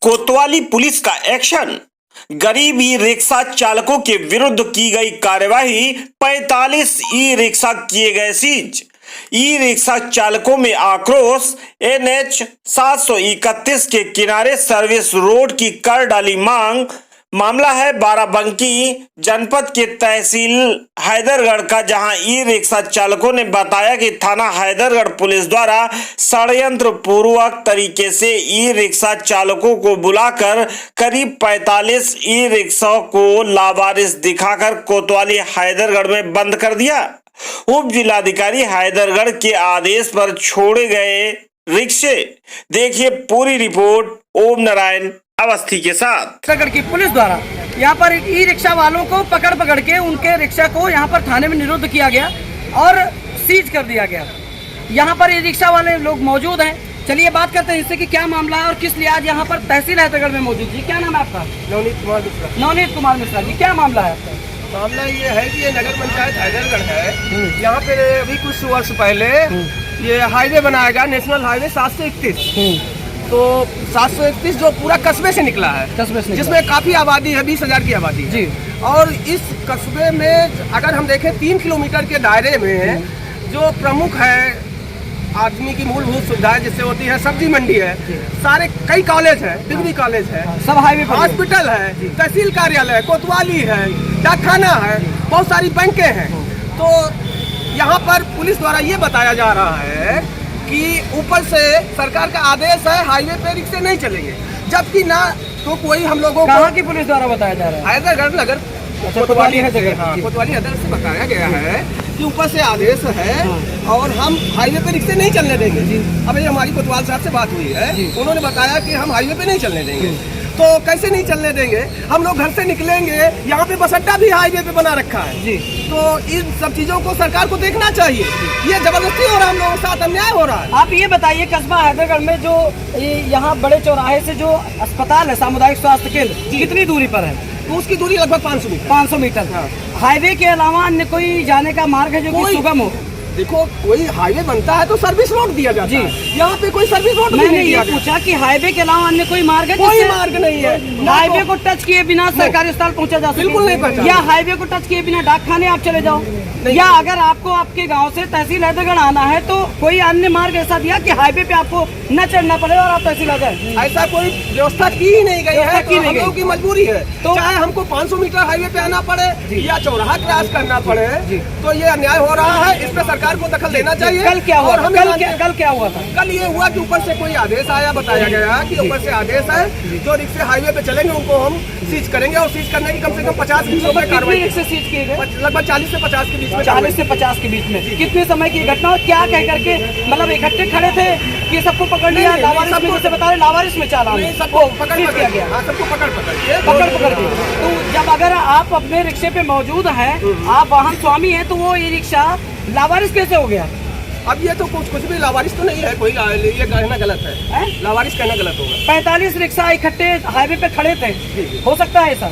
कोतवाली पुलिस का एक्शन, गरीब ई रिक्शा चालकों के विरुद्ध की गई कार्यवाही, 45 ई रिक्शा किए गए सीज। ई रिक्शा चालकों में आक्रोश, NH 731 के किनारे सर्विस रोड की कर डाली मांग। मामला है बाराबंकी जनपद के तहसील हैदरगढ़ का, जहां ई रिक्शा चालकों ने बताया कि थाना हैदरगढ़ पुलिस द्वारा षड्यंत्र पूर्वक तरीके से ई रिक्शा चालकों को बुलाकर करीब 45 ई रिक्शा को लावारिस दिखाकर कोतवाली हैदरगढ़ में बंद कर दिया। उप जिलाधिकारी हैदरगढ़ के आदेश पर छोड़े गए रिक्शे। देखिए पूरी रिपोर्ट ओम नारायण अवस्थी के साथ। हैदरगढ़ की पुलिस द्वारा यहाँ पर ई रिक्शा वालों को पकड़ के उनके रिक्शा को यहाँ पर थाने में निरुद्ध किया गया और सीज कर दिया गया। यहाँ पर ई रिक्शा वाले लोग मौजूद हैं। चलिए बात करते हैं इससे कि क्या मामला है और किस लिए आज यहाँ पर तहसील हैदरगढ़ में मौजूद। जी क्या नाम है आपका? नवनीत कुमार मिश्रा जी, क्या मामला है आपका? मामला ये है कि ये नगर पंचायत हैदरगढ़ है। यहाँ पे अभी कुछ वर्ष पहले ये हाईवे बनाया गया, नेशनल हाईवे 731। तो 731 जो पूरा कस्बे से निकला है, जिसमें काफी आबादी है, 20,000 की आबादी जी। और इस कस्बे में अगर हम देखें 3 किलोमीटर के दायरे में जो प्रमुख है आदमी की मूलभूत सुविधाएं जिससे होती है, सब्जी मंडी है, सारे कई कॉलेज है, डिग्री कॉलेज है, सब हाईवे पर, हॉस्पिटल है, तहसील कार्यालय, कोतवाली है, डाकखाना है, बहुत सारी बैंकें हैं। तो यहाँ पर पुलिस द्वारा ये बताया जा रहा है कि ऊपर से सरकार का आदेश है हाईवे पे रिक्शे नहीं चलेंगे, जबकि ना तो कोई हम लोगों को कहाँ की पुलिस द्वारा बताया जा रहा है? हैदरगढ़ नगर कोतवाली हैदर से बताया गया है कि ऊपर से आदेश है और हम हाईवे पे रिक्शे नहीं चलने देंगे। अभी हमारी कोतवाल साहब से बात हुई है, उन्होंने बताया कि हम हाईवे पे नहीं चलने देंगे। तो कैसे नहीं चलने देंगे? हम लोग घर से निकलेंगे, यहाँ पे बस अड्डा भी हाईवे पे बना रखा है जी। तो इन सब चीजों को सरकार को देखना चाहिए। ये जबरदस्ती हो रहा है, हम लोगों के साथ अन्याय हो रहा है। आप ये बताइए कस्बा हैदरगढ़ में जो यहाँ बड़े चौराहे से जो अस्पताल है, सामुदायिक स्वास्थ्य केंद्र, कितनी दूरी पर है? तो उसकी दूरी लगभग 500 मीटर। हाईवे के अलावा अन्य कोई जाने का मार्ग है जो कि सुगम हो? देखो, कोई हाईवे बनता है तो सर्विस रोड दिया जाता है। यहाँ पे कोई सर्विस रोड नहीं दिया। पूछा कि हाईवे के अलावा अन्य कोई मार्ग है? कोई मार्ग नहीं है। हाईवे को टच किए बिना सरकारी अस्पताल पहुँचा जा सकता? बिल्कुल नहीं पहुँचा। या हाईवे को टच किए बिना डाकखाने आप चले जाओ, या अगर आपको आपके गांव से तहसील हैदरगढ़ आना है तो कोई अन्य मार्ग ऐसा दिया कि हाईवे पे आपको न चढ़ना पड़े और आप तहसील आ जाए? ऐसा कोई व्यवस्था की ही नहीं गई है। तो हम लोगों की मजबूरी है, तो चाहे हमको 500 मीटर हाईवे पे आना पड़े या चौराहा क्रॉस करना पड़े, तो ये अन्याय हो रहा है। इस पे सरकार को दखल देना चाहिए। कल क्या हुआ? कल क्या हुआ था? कल ये हुआ कि ऊपर से कोई आदेश आया, बताया गया कि ऊपर से आदेश है, जो रिक्शे हाईवे पे चलेंगे उनको हम सीज करेंगे और सीज करने की कम से कम 50-20 रुपए कार्रवाई। रिक्शे सीज किए गए? लगभग 40 से 50 के बीच में। 40 से 50 के बीच में। कितने समय की घटना? क्या कह करके, मतलब इकट्ठे खड़े थे कि सबको पकड़ लिया? लावारिस में, जैसे बता रहे लावारिस में चालान सबको पकड़ के, सबको पकड़ के। तो जब अगर आप अपने रिक्शे पे मौजूद हैं, आप वाहन स्वामी हैं, तो वो ई रिक्शा लावारिस कैसे हो गया? अब ये तो कुछ भी लावारिस तो नहीं है कोई, ये कहना गलत है। लावारिस कहना गलत होगा। 45 रिक्शा इकट्ठे हाईवे पे खड़े थे, हो सकता है ऐसा?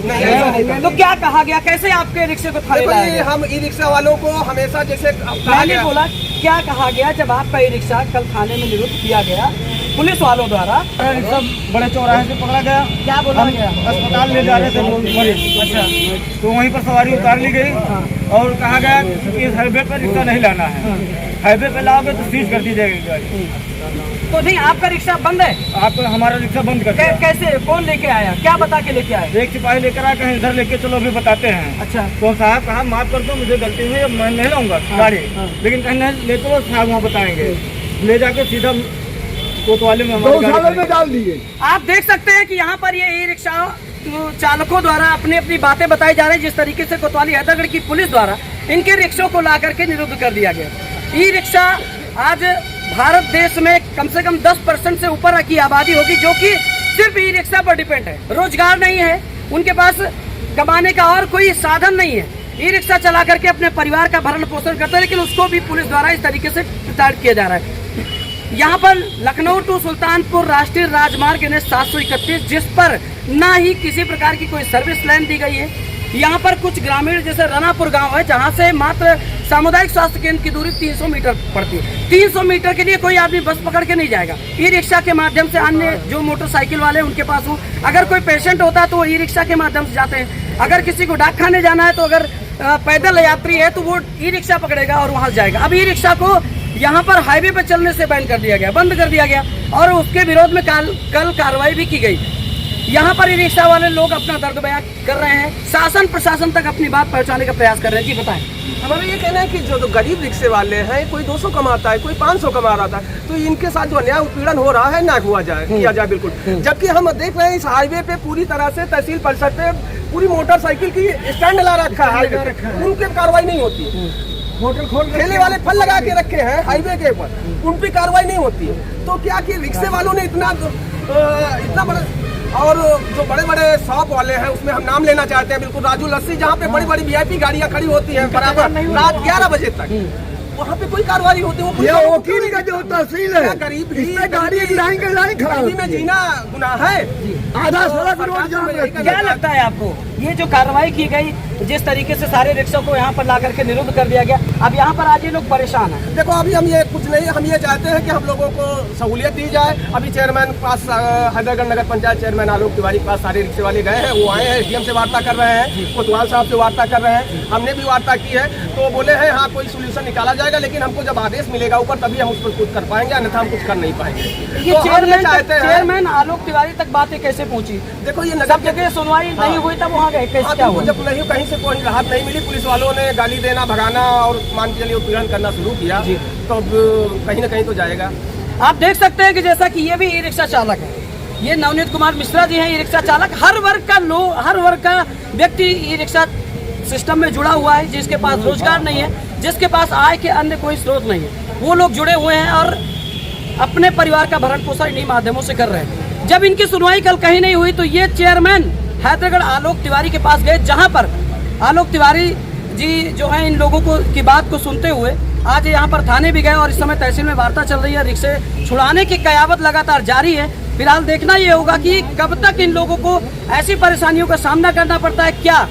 नहीं। तो क्या कहा गया, कैसे आपके रिक्शे को खड़े लाया गया? हम ई रिक्शा वालों को हमेशा जैसे मैंने बोला, क्या कहा गया जब आपका ई रिक्शा कल थाने में निरुद्ध किया गया पुलिस वालों द्वारा? रिक्शा बड़े चौराहे से पकड़ा गया। क्या बोला गया? अस्पताल ले जा रहे थे मरीज। अच्छा, तो वहीं पर सवारी उतार ली गई और कहा गया कि इस हाईवे पर रिक्शा नहीं लाना है, हाईवे पे लाओगे तो सीज कर दी जाएगी गाड़ी। तो नहीं, आपका रिक्शा बंद है? आपको हमारा रिक्शा बंद कर दिया। कैसे, कौन लेके आया, क्या बता के लेके आया? एक सिपाही लेकर आया, कहीं इधर लेके चलो अभी बताते हैं। अच्छा, तो साहब कहा माफ कर दो, मुझे गलती हुई, अब मैं नहीं लाऊंगा गाड़ी। लेकिन कहीं नहीं ले तो साहब वहाँ बताएंगे, ले जाके सीधा कोतवाली में हमारे डाल दिए। आप देख सकते हैं कि यहाँ पर ये ई रिक्शा चालकों द्वारा अपनी बातें बताई जा रही है, जिस तरीके से कोतवाली हैदरगढ़ की पुलिस द्वारा इनके रिक्शों को ला करके निरुद्ध कर दिया गया। ई रिक्शा आज भारत देश में कम से कम 10% से ऊपर की आबादी होगी जो कि सिर्फ ई रिक्शा पर डिपेंड है। रोजगार नहीं है उनके पास, कमाने का और कोई साधन नहीं है। ई रिक्शा चला करके अपने परिवार का भरण पोषण करते हैं, लेकिन उसको भी पुलिस द्वारा इस तरीके से प्रताड़ित किया जा रहा है। यहाँ पर लखनऊ टू सुल्तानपुर राष्ट्रीय राजमार्ग NH 731, जिस पर ना ही किसी प्रकार की कोई सर्विस लाइन दी गई है, यहाँ पर कुछ ग्रामीण जैसे रनापुर गांव है जहाँ से मात्र सामुदायिक स्वास्थ्य केंद्र की दूरी 300 मीटर पड़ती है। 300 मीटर के लिए कोई आदमी बस पकड़ के नहीं जाएगा। ई रिक्शा के माध्यम से अन्य जो मोटरसाइकिल वाले उनके पास हो, अगर कोई पेशेंट होता है तो वो ई रिक्शा के माध्यम से जाते हैं। अगर किसी को डाक खाने जाना है तो अगर पैदल यात्री है तो वो ई रिक्शा पकड़ेगा और वहाँ जाएगा। अब ई रिक्शा को यहाँ पर हाईवे पर चलने से बैन कर दिया गया, बंद कर दिया गया और उसके विरोध में कल कार्रवाई भी की गई। यहाँ पर ई रिक्शा वाले लोग अपना दर्द बयां कर रहे हैं, शासन प्रशासन तक अपनी बात पहुँचाने का प्रयास कर रहे हैं। जी बताएं। हमारा ये कहना है कि जो गरीब रिक्शे वाले हैं, कोई 200 कमाता है, कोई 500 कमा रहा था, तो इनके साथ जो अन्याय उत्पीड़न हो रहा है ना किया जाए बिल्कुल। जबकि हम देख रहे हैं इस हाईवे पे पूरी तरह से तहसील परिषद पे पूरी मोटरसाइकिल की स्टैंड ला रखा है, उनकी कार्रवाई नहीं होती। होटल खोल ठेले वाले फल लगा के रखे हैं हाईवे के ऊपर, उन पर कार्रवाई नहीं होती है। तो क्या कि रिक्शे वालों ने इतना बड़ा, और जो बड़े बड़े शॉप वाले हैं उसमें हम नाम लेना चाहते हैं बिल्कुल, राजू लस्सी, जहाँ पे बड़ी बड़ी वीआईपी गाड़ियाँ खड़ी होती हैं बराबर रात 11 बजे तक, वहाँ पे कोई कार्रवाई होती है। वो वकील का जो तहसील है, गरीब गाड़ी लाइन में जीना गुनाह है। आधा सड़क रोड जाम रहती है। क्या लगता है आपको ये जो कार्रवाई की गई, जिस तरीके से सारे रिक्शा को यहाँ पर ला करके निरुद्ध कर दिया गया, अब यहाँ पर आज ये लोग परेशान हैं? देखो अभी हम ये कुछ नहीं, हम ये चाहते हैं कि हम लोगों को सहूलियत दी जाए। अभी चेयरमैन पास हैदरगढ़ नगर पंचायत चेयरमैन आलोक तिवारी के पास सारे रिक्शे वाले गए हैं, वो आए हैं, एसडीएम से वार्ता कर रहे हैं, कोतवाल साहब से वार्ता कर रहे हैं, हमने भी वार्ता की है। तो बोले हैं हाँ कोई सोल्यूशन निकाला जाएगा, लेकिन हमको जब आदेश मिलेगा ऊपर तभी हम उस पर कुछ कर पाएंगे, अन्यथा हम कुछ कर नहीं पाएंगे। ये चेयरमैन आलोक तिवारी तक बातें कैसे पहुँची? देखो ये सब जगह सुनवाई नहीं हुई तब वहाँ गए, कैसे क्या हुआ? जब नहीं कहीं से कोई राहत नहीं मिली, पुलिस वालों ने गाली देना, भगाना और मान के चलिए उत्पीड़न करना शुरू किया, तो कहीं ना कहीं तो जाएगा। आप देख सकते हैं कि जैसा कि ये भी ई रिक्शा चालक है, ये नवनीत कुमार मिश्रा जी हैं, ई रिक्शा चालक। हर वर्ग का व्यक्ति ई रिक्शा सिस्टम में जुड़ा हुआ है, जिसके पास रोजगार नहीं है, जिसके पास आय के अन्य कोई स्रोत नहीं है, वो लोग जुड़े हुए हैं और अपने परिवार का भरण पोषण इन्हीं माध्यमों से कर रहे हैं। जब इनकी सुनवाई कल कहीं नहीं हुई तो ये चेयरमैन हैदरगढ़ आलोक तिवारी के पास गए, जहां पर आलोक तिवारी जी जो है इन लोगों को की बात को सुनते हुए आज यहाँ पर थाने भी गए और इस समय तहसील में वार्ता चल रही है। रिक्शे छुड़ाने की कयावत लगातार जारी है। फिलहाल देखना ये होगा कि कब तक इन लोगों को ऐसी परेशानियों का सामना करना पड़ता है। क्या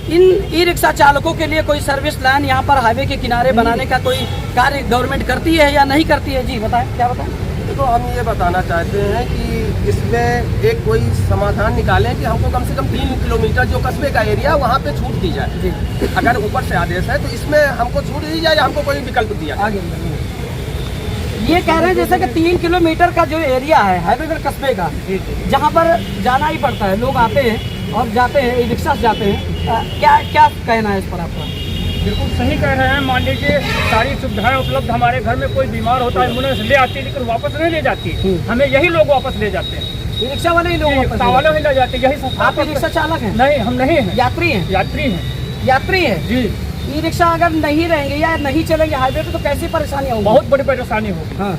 इन ई रिक्शा चालकों के लिए कोई सर्विस लाइन यहाँ पर हाईवे के किनारे बनाने का कोई कार्य गवर्नमेंट करती है या नहीं करती है? जी बताएं, क्या बताएं? तो हम ये बताना चाहते हैं कि इसमें एक कोई समाधान निकालें कि हमको कम से कम 3 किलोमीटर जो कस्बे का एरिया वहाँ पे छूट दी जाए। अगर ऊपर से आदेश है तो इसमें हमको छूट दी जाए या हमको कोई विकल्प दिया जाए। ये कह रहे हैं जैसे कि 3 किलोमीटर का जो एरिया है हैदरगढ़ कस्बे का, जहाँ पर जाना ही पड़ता है, लोग आते हैं और जाते हैं, ई रिक्शा से जाते हैं। क्या कहना है इस पर आपका? बिल्कुल सही कह रहे हैं। मान लीजिए सारी सुविधाएं उपलब्ध, हमारे घर में कोई बीमार होता है, एम्बुलेंस ले आती है, लेकिन वापस नहीं ले जाती, हमें यही लोग वापस ले जाते हैं। ई रिक्शा वाले ही लोग वाले ही ले जाते हैं, यही। आप ई रिक्शा चालक हैं? नहीं, हम नहीं हैं, यात्री हैं। यात्री हैं जी। ई रिक्शा अगर नहीं रहेंगे या नहीं चलेंगे हाईवे पे तो कैसी परेशानी होगी? बहुत बड़ी परेशानी होगी। हाँ,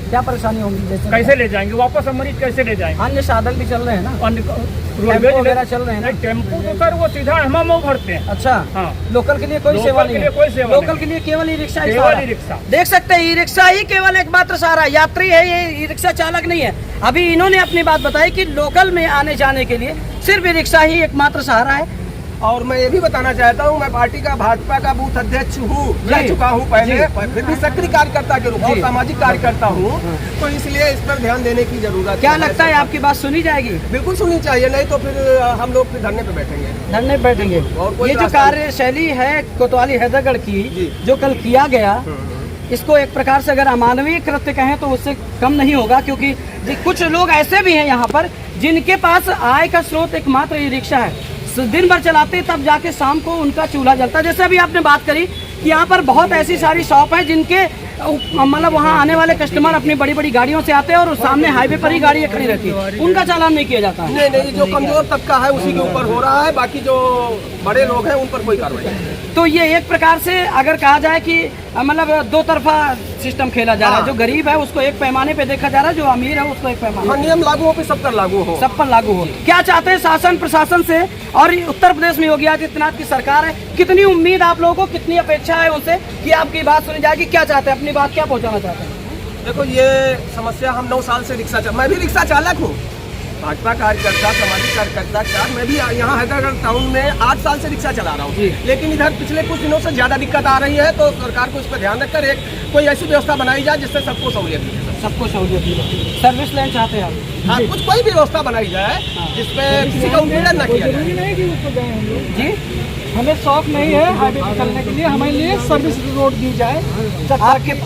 क्या परेशानी होगी? जैसे कैसे ले जाएंगे वापस, हम मरीज कैसे ले जाएंगे? अन्य साधन भी चल रहे हैं ना, टेम्पो वगैरह चल रहे हैं ना? टेम्पो तो सर वो सीधा हम भरते हैं। अच्छा, हाँ। लोकल के लिए कोई सेवा नहीं है? लोकल के लिए केवल ई रिक्शा ही सहारा। देख सकते हैं ई रिक्शा ही केवल एकमात्र सहारा, यात्री है ये, ई रिक्शा चालक नहीं है। अभी इन्होंने अपनी बात बताई कि लोकल में आने जाने के लिए सिर्फ ई रिक्शा ही एकमात्र सहारा है। और मैं ये भी बताना चाहता हूँ, मैं पार्टी का भाजपा का बूथ अध्यक्ष हूँ, रह चुका हूँ पहले, फिर भी सक्रिय कार्यकर्ता के रूप में सामाजिक कार्यकर्ता हूँ, तो इसलिए इस पर ध्यान देने की जरूरत है। क्या लगता है आपकी बात सुनी जाएगी? बिल्कुल सुननी चाहिए, नहीं तो फिर हम लोग फिर धरने पे बैठेंगे। धरने पे बैठेंगे। और ये जो कार्यशैली है कोतवाली हैदरगढ़ की जो कल किया गया, इसको एक प्रकार से अगर अमानवीय कृत्य कहें तो उससे कम नहीं होगा, क्योंकि कुछ लोग ऐसे भी हैं यहाँ पर जिनके पास आय का स्रोत एकमात्र ई रिक्शा है। दिन भर चलाते तब जाके शाम को उनका चूल्हा जलता है। जैसे अभी आपने बात करी कि यहाँ पर बहुत ऐसी सारी शॉप है जिनके मतलब वहाँ आने वाले कस्टमर अपनी बड़ी बड़ी गाड़ियों से आते हैं और सामने हाईवे पर ही गाड़ियाँ खड़ी रहती है, उनका चालान नहीं किया जाता है। नहीं, जो कमजोर तबका है उसी के ऊपर हो रहा है, बाकी जो बड़े लोग हैं उन पर कोई कार्रवाई नहीं। तो ये एक प्रकार से अगर कहा जाए कि मतलब दो तरफा सिस्टम खेला जा रहा है। जो गरीब है उसको एक पैमाने पे देखा जा रहा है, जो अमीर है उसको एक पैमाने। नियम लागू हो पे सब पर लागू हो, सब पर लागू हो। क्या चाहते हैं शासन प्रशासन से? और उत्तर प्रदेश में योगी आदित्यनाथ की सरकार है, कितनी उम्मीद आप लोगों को, कितनी अपेक्षा है उनसे कि आपकी बात सुनी जाएगी? क्या चाहते हैं, अपनी बात क्या पहुंचाना चाहते हैं? देखो ये समस्या, हम 9 साल से मैं भी रिक्शा चालक हूँ, भाजपा कार्यकर्ता, सामाजिक कार्यकर्ता का मैं भी यहाँ हैदराबाद टाउन में 8 साल से रिक्शा चला रहा हूँ, लेकिन इधर पिछले कुछ दिनों से ज़्यादा दिक्कत आ रही है। तो सरकार को इस पर ध्यान रखकर एक कोई ऐसी व्यवस्था बनाई जाए जिससे सबको सहूलियत मिले। सबको सहूलियत मिले। सर्विस लाइन चाहते हैं आप? हाँ, कुछ कोई भी व्यवस्था बनाई जाए जिसपे किसी का उत्पीड़न न किया जाए। जी, हमें शौक नहीं है हाईवे पर चलने के लिए, हमारे लिए सर्विस रोड दी जाए।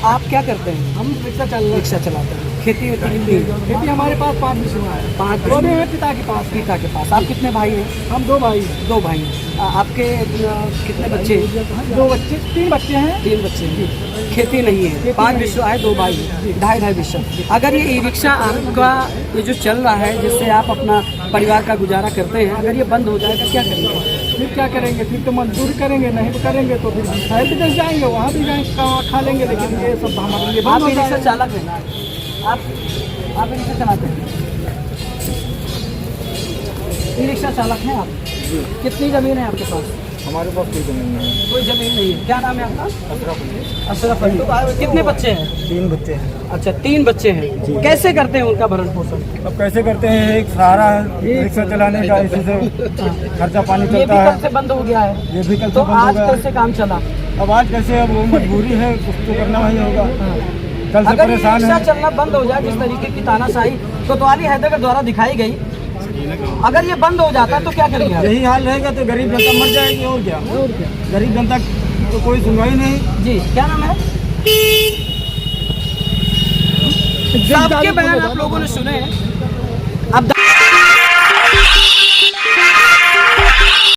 आप क्या करते हैं? हम रिक्शा चलाते हैं। खेती खेती हमारे पास 5 बिस्वा है। 5 दोनों हैं पिता के पास। आप कितने भाई हैं? हम 2 भाई हैं। 2 भाई हैं। आपके कितने बच्चे? 2 बच्चे, 3 बच्चे हैं। 3 बच्चे हैं। खेती नहीं है। 5 विश्व है, 2 भाई हैं, 2.5 विश्व। अगर ये ई रिक्शा आपका ये जो चल रहा है जिससे आप अपना परिवार का गुजारा करते हैं, अगर ये बंद हो जाएगा क्या करेंगे? फिर क्या करेंगे? फिर तो मजदूरी करेंगे, नहीं तो करेंगे तो फिर शहर विदेश जाएंगे, वहाँ भी जाएंगे खा लेंगे। लेकिन ये सब हमारे लिए आप बंद ई हो रिक्शा जाएगा। चालक हैं? आप ई रिक्शा चलाते हैं? ई रिक्शा चालक हैं आप? कितनी ज़मीन है आपके पास? हमारे पास कोई जमीन नहीं है। कोई ज़मीन नहीं है। क्या नाम है आपका? अशरफ अली। कितने बच्चे हैं? 3 बच्चे हैं। अच्छा, 3 बच्चे हैं। कैसे करते हैं उनका भरण पोषण? अब कैसे करते हैं? एक सहारा है रिक्शा चलाने का, इसी से खर्चा पानी ये भी चलता कल है। से बंद हो गया है। ये भी कल तो से बंद हो आज गया। कैसे काम चला? अब आज कैसे? अब वो मजबूरी है, कुछ तो करना ही होगा। कल से अगर ये परेशान रिक्शा है। चलना बंद हो जाए, जिस तरीके की तानाशाही कोतवाली हैदराबाद द्वारा दिखाई गई, अगर ये बंद हो जाता तो क्या करेंगे आप? यही हाल रहेगा तो गरीब जनता मर जाएगी। और क्या? गरीब जनता तो कोई सुनवाई नहीं। जी, क्या नाम है? सबके बयान आप लोगों ने सुने हैं। अब